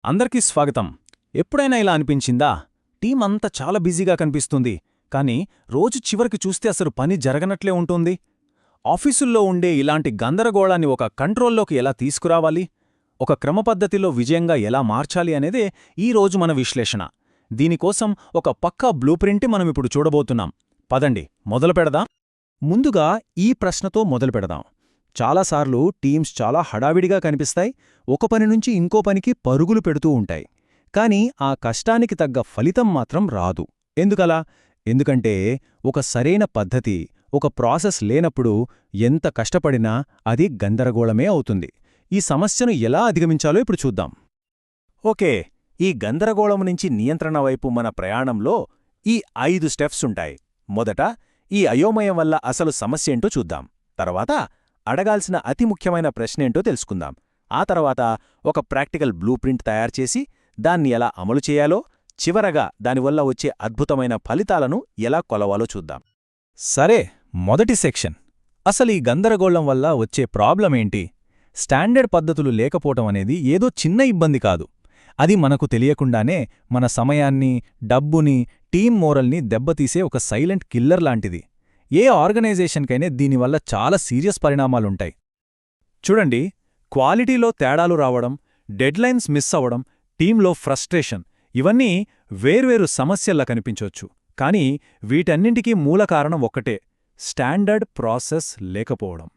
అందరికీ స్వాగతం. ఎప్పుడైనా ఇలా అనిపించిందా? టీం అంతా చాలా బిజీగా కనిపిస్తుంది, కానీ రోజు చివరికి చూస్తే అసలు పని జరగనట్లే ఉంటుంది. ఆఫీసుల్లో ఉండే ఇలాంటి గందరగోళాన్ని ఒక కంట్రోల్లోకి ఎలా తీసుకురావాలి, ఒక క్రమపద్ధతిలో విజయంగా ఎలా మార్చాలి అనేదే ఈరోజు మన విశ్లేషణ. దీనికోసం ఒక పక్కా బ్లూప్రింట్ మనమిప్పుడు చూడబోతున్నాం. పదండి మొదలుపెడదాం. ముందుగా ఈ ప్రశ్నతో మొదలుపెడదాం. చాలాసార్లు టీమ్స్ చాలా హడావిడిగా కనిపిస్తాయి, ఒక పని నుంచి ఇంకో పనికి పరుగులు పెడుతూ ఉంటాయి. కానీ ఆ కష్టానికి తగ్గ ఫలితం మాత్రం రాదు. ఎందుకలా? ఎందుకంటే ఒక సరైన పద్ధతి, ఒక ప్రాసెస్ లేనప్పుడు ఎంత కష్టపడినా అది గందరగోళమే అవుతుంది. ఈ సమస్యను ఎలా అధిగమించాలో ఇప్పుడు చూద్దాం. ఓకే, ఈ గందరగోళం నుంచి నియంత్రణ వైపు మన ప్రయాణంలో ఈ 5 స్టెప్స్ ఉంటాయి. మొదట ఈ అయోమయం వల్ల అసలు సమస్యేంటో చూద్దాం. తర్వాత అడగాల్సిన అతి ముఖ్యమైన ప్రశ్నేంటో తెలుసుకుందాం. ఆ తర్వాత ఒక ప్రాక్టికల్ బ్లూప్రింట్ తయారుచేసి దాన్ని ఎలా అమలు చేయాలో, చివరగా దానివల్ల వచ్చే అద్భుతమైన ఫలితాలను ఎలా కొలవాలో చూద్దాం. సరే, మొదటి సెక్షన్. అసలు ఈ గందరగోళం వల్ల వచ్చే ప్రాబ్లమేంటి? స్టాండర్డ్ పద్ధతులు లేకపోవటం అనేది ఏదో చిన్న ఇబ్బంది కాదు. అది మనకు తెలియకుండానే మన సమయాన్ని, డబ్బుని, టీం మోరల్ని దెబ్బతీసే ఒక సైలెంట్ కిల్లర్ లాంటిది. ఏ ఆర్గనైజేషన్కైనా దీనివల్ల చాలా సీరియస్ పరిణామాలుంటాయి. చూడండి, క్వాలిటీలో తేడాలు రావడం, డెడ్లైన్స్ మిస్ అవ్వడం, టీంలో ఫ్రస్ట్రేషన్, ఇవన్నీ వేర్వేరు సమస్యల్లా కనిపించొచ్చు. కానీ వీటన్నింటికీ మూల కారణం ఒక్కటే: స్టాండర్డ్ ప్రాసెస్ లేకపోవడం.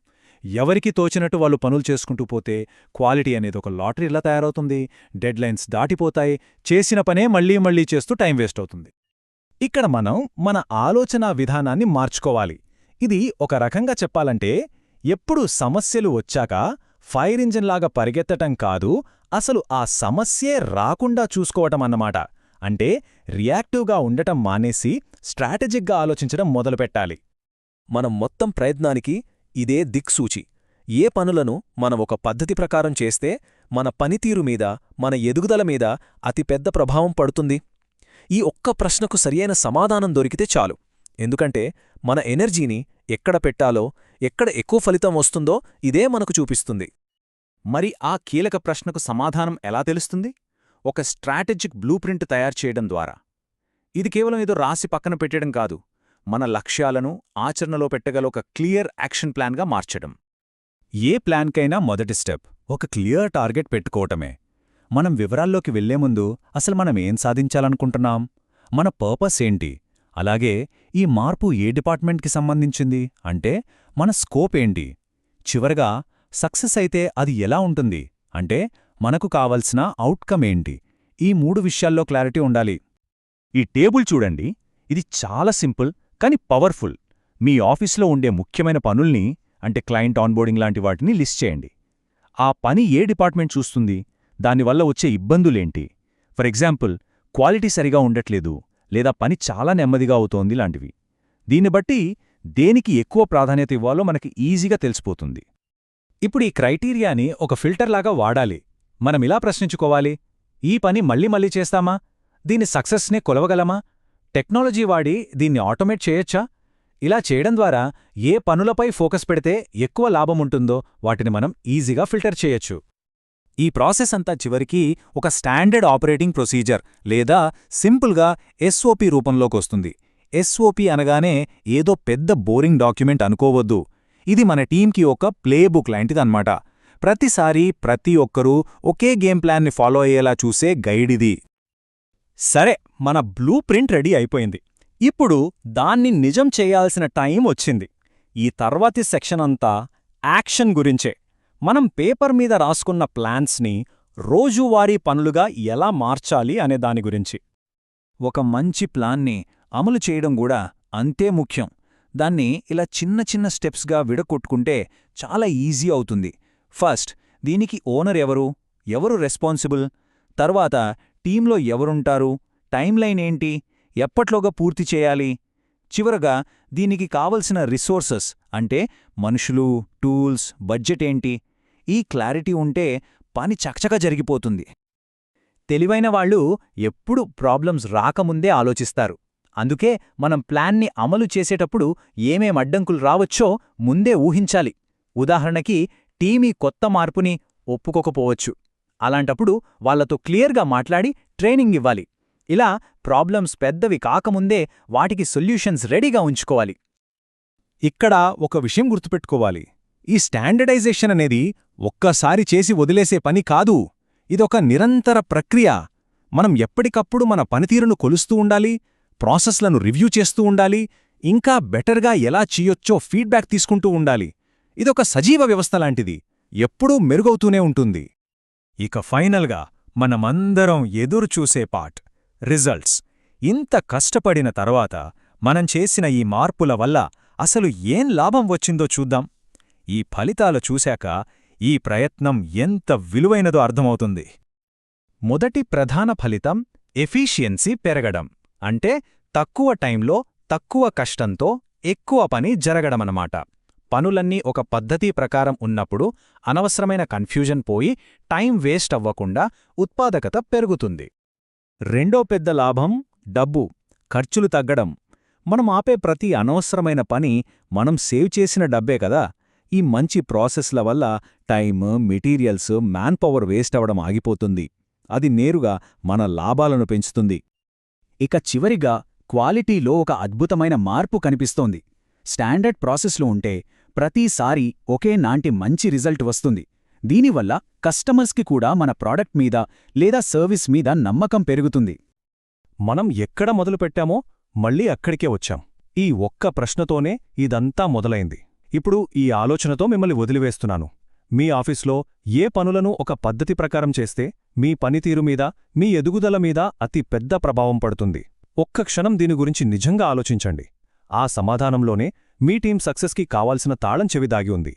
ఎవరికి తోచినట్టు వాళ్ళు పనులు చేసుకుంటూ పోతే క్వాలిటీ అనేది ఒక లాటరీలా తయారవుతుంది. డెడ్లైన్స్ దాటిపోతాయి, చేసిన పనే మళ్లీ మళ్లీ చేస్తూ టైం వేస్ట్ అవుతుంది. ఇక్కడ మనం మన ఆలోచనా విధానాన్ని మార్చుకోవాలి. ఇది ఒక రకంగా చెప్పాలంటే, ఎప్పుడు సమస్యలు వచ్చాక ఫైర్ ఇంజిన్లాగా పరిగెత్తటం కాదు, అసలు ఆ సమస్యే రాకుండా చూసుకోవటమన్నమాట. అంటే రియాక్టివ్గా ఉండటం మానేసి స్ట్రాటజిక్గా ఆలోచించడం మొదలుపెట్టాలి. మనం మొత్తం ప్రయత్నానికి ఇదే దిక్సూచి. ఏ పనులను మనం ఒక పద్ధతి ప్రకారం చేస్తే మన పనితీరు మీద, మన ఎదుగుదల మీద అతిపెద్ద ప్రభావం పడుతుంది? ఈ ఒక్క ప్రశ్నకు సరియైన సమాధానం దొరికితే చాలు. ఎందుకంటే మన ఎనర్జీని ఎక్కడ పెట్టాలో, ఎక్కడ ఎక్కువ ఫలితం వస్తుందో ఇదే మనకు చూపిస్తుంది. మరి ఆ కీలక ప్రశ్నకు సమాధానం ఎలా తెలుస్తుంది? ఒక స్ట్రాటజిక్ బ్లూప్రింట్ తయారుచేయడం ద్వారా. ఇది కేవలం ఏదో రాసి పక్కన పెట్టడం కాదు, మన లక్ష్యాలను ఆచరణలో పెట్టగల ఒక క్లియర్ యాక్షన్ ప్లాన్గా మార్చడం. ఏ ప్లాన్కైనా మొదటి స్టెప్ ఒక క్లియర్ టార్గెట్ పెట్టుకోవటమే. మనం వివరాల్లోకి వెళ్లే ముందు అసలు మనం ఏం సాధించాలనుకుంటున్నాం, మన పర్పస్ ఏంటి, అలాగే ఈ మార్పు ఏ డిపార్ట్మెంట్కి సంబంధించింది అంటే మన స్కోప్ ఏంటి, చివరగా సక్సెస్ అయితే అది ఎలా ఉంటుంది అంటే మనకు కావలసిన అవుట్కమ్ ఏంటి, ఈ 3 విషయాల్లో క్లారిటీ ఉండాలి. ఈ టేబుల్ చూడండి, ఇది చాలా సింపుల్ కానీ పవర్ఫుల్. మీ ఆఫీసులో ఉండే ముఖ్యమైన పనుల్ని, అంటే క్లయింట్ ఆన్బోర్డింగ్ లాంటి వాటిని లిస్ట్ చేయండి. ఆ పని ఏ డిపార్ట్మెంట్ చూస్తుంది, దానివల్ల వచ్చే ఇబ్బందులేంటి, ఫర్ ఎగ్జాంపుల్ క్వాలిటీ సరిగా ఉండట్లేదు లేదా పని చాలా నెమ్మదిగా అవుతోంది లాంటివి. దీన్ని బట్టి దేనికి ఎక్కువ ప్రాధాన్యత ఇవ్వాలో మనకి ఈజీగా తెలిసిపోతుంది. ఇప్పుడు ఈ క్రైటీరియాని ఒక ఫిల్టర్లాగా వాడాలి. మనమిలా ప్రశ్నించుకోవాలి: ఈ పని మళ్ళీ మళ్ళీ చేస్తామా? దీని సక్సెస్నే కొలవగలమా? టెక్నాలజీ వాడి దీన్ని ఆటోమేట్ చేయొచ్చా? ఇలా చేయడం ద్వారా ఏ పనులపై ఫోకస్ పెడితే ఎక్కువ లాభముంటుందో వాటిని మనం ఈజీగా ఫిల్టర్ చేయొచ్చు. ఈ ప్రాసెస్ అంతా చివరికి ఒక స్టాండర్డ్ ఆపరేటింగ్ ప్రొసీజర్ లేదా సింపుల్గా ఎస్ఓపి రూపంలోకొస్తుంది. ఎస్ఓపి అనగానే ఏదో పెద్ద బోరింగ్ డాక్యుమెంట్ అనుకోవద్దు. ఇది మన టీంకి ఒక ప్లేబుక్ లాంటిదన్నమాట. ప్రతిసారీ ప్రతి ఒక్కరూ ఒకే గేమ్ ప్లాన్ని ఫాలో అయ్యేలా చూసే గైడ్ ఇది. సరే, మన బ్లూ ప్రింట్ రెడీ అయిపోయింది. ఇప్పుడు దాన్ని నిజం చేయాల్సిన టైం వచ్చింది. ఈ తర్వాతి సెక్షన్ అంతా యాక్షన్ గురించే. మనం పేపర్ మీద రాసుకున్న ప్లాన్స్ని రోజువారీ పనులుగా ఎలా మార్చాలి అనే దాని గురించి. ఒక మంచి ప్లాన్ని అమలు చేయడం కూడా అంతే ముఖ్యం. దాన్ని ఇలా చిన్న చిన్న స్టెప్స్గా విడగొట్టుకుంటే చాలా ఈజీ అవుతుంది. ఫస్ట్, దీనికి ఓనర్ ఎవరు రెస్పాన్సిబుల్, తర్వాత టీంలో ఎవరుంటారు, టైంలైన్ ఏంటి, ఎప్పట్లోగా పూర్తి చేయాలి, చివరగా దీనికి కావలసిన రిసోర్సెస్ అంటే మనుషులు, టూల్స్, బడ్జెట్ ఏంటి. ఈ క్లారిటీ ఉంటే పని చకచక జరిగిపోతుంది. తెలివైన వాళ్ళు ఎప్పుడు ప్రాబ్లమ్స్ రాకముందే ఆలోచిస్తారు. అందుకే మనం ప్లాన్ని అమలు చేసేటప్పుడు ఏమేం అడ్డంకులు రావచ్చో ముందే ఊహించాలి. ఉదాహరణకి టీమీ కొత్త మార్పుని ఒప్పుకోకపోవచ్చు. అలాంటప్పుడు వాళ్లతో క్లియర్గా మాట్లాడి ట్రైనింగ్ ఇవ్వాలి. ఇలా ప్రాబ్లమ్స్ పెద్దవి కాకముందే వాటికి సొల్యూషన్స్ రెడీగా ఉంచుకోవాలి. ఇక్కడ ఒక విషయం గుర్తుపెట్టుకోవాలి. ఈ స్టాండర్డైజేషన్ అనేది ఒక్కసారి చేసి వదిలేసే పని కాదు. ఇదొక నిరంతర ప్రక్రియ. మనం ఎప్పటికప్పుడు మన పనితీరును కొలుస్తూ ఉండాలి, ప్రాసెస్లను రివ్యూ చేస్తూ ఉండాలి, ఇంకా బెటర్గా ఎలా చేయొచ్చో ఫీడ్బ్యాక్ తీసుకుంటూ ఉండాలి. ఇదొక సజీవ వ్యవస్థ లాంటిది, ఎప్పుడూ మెరుగవుతూనే ఉంటుంది. ఇక ఫైనల్గా మనమందరం ఎదురుచూసే పార్ట్ రిజల్ట్స్. ఇంత కష్టపడిన తర్వాత మనం చేసిన ఈ మార్పుల వల్ల అసలు ఏం లాభం వచ్చిందో చూద్దాం. ఈ ఫలితాలు చూశాక ఈ ప్రయత్నం ఎంత విలువైనదో అర్థమవుతుంది. మొదటి ప్రధాన ఫలితం ఎఫిషియన్సీ పెరగడం. అంటే తక్కువ టైంలో తక్కువ కష్టంతో ఎక్కువ పని జరగడమన్నమాట. పనులన్నీ ఒక పద్ధతి ప్రకారం ఉన్నప్పుడు అనవసరమైన కన్ఫ్యూజన్ పోయి టైం వేస్ట్ అవ్వకుండా ఉత్పాదకత పెరుగుతుంది. రెండో పెద్ద లాభం డబ్బు, ఖర్చులు తగ్గడం. మనం ఆపే ప్రతి అనవసరమైన పని మనం సేవ్ చేసిన డబ్బే కదా. ఈ మంచి ప్రాసెస్ల వల్ల time, materials, man power waste అవడం ఆగిపోతుంది. అది నేరుగా మన లాభాలను పెంచుతుంది. ఇక చివరిగా క్వాలిటీలో ఒక అద్భుతమైన మార్పు కనిపిస్తోంది. స్టాండర్డ్ ప్రాసెస్లో ఉంటే ప్రతిసారీ ఒకేనాంటి మంచి రిజల్ట్ వస్తుంది. దీనివల్ల కస్టమర్స్కి కూడా మన ప్రాడక్ట్ మీద లేదా సర్వీస్ మీద నమ్మకం పెరుగుతుంది. మనం ఎక్కడ మొదలుపెట్టామో మళ్ళీ అక్కడికే వచ్చాం. ఈ ఒక్క ప్రశ్నతోనే ఇదంతా మొదలైంది. ఇప్పుడు ఈ ఆలోచనతో మిమ్మల్ని వదిలివేస్తున్నాను. మీ ఆఫీస్లో ఏ పనులను ఒక పద్ధతి ప్రకారం చేస్తే మీ పనితీరు మీద, మీ ఎదుగుదల మీద అతి పెద్ద ప్రభావం పడుతుంది. ఒక్క క్షణం దీని గురించి నిజంగా ఆలోచించండి. ఆ సమాధానంలోనే మీ టీం సక్సెస్కి కావాల్సిన తాళం చెవి దాగి ఉంది.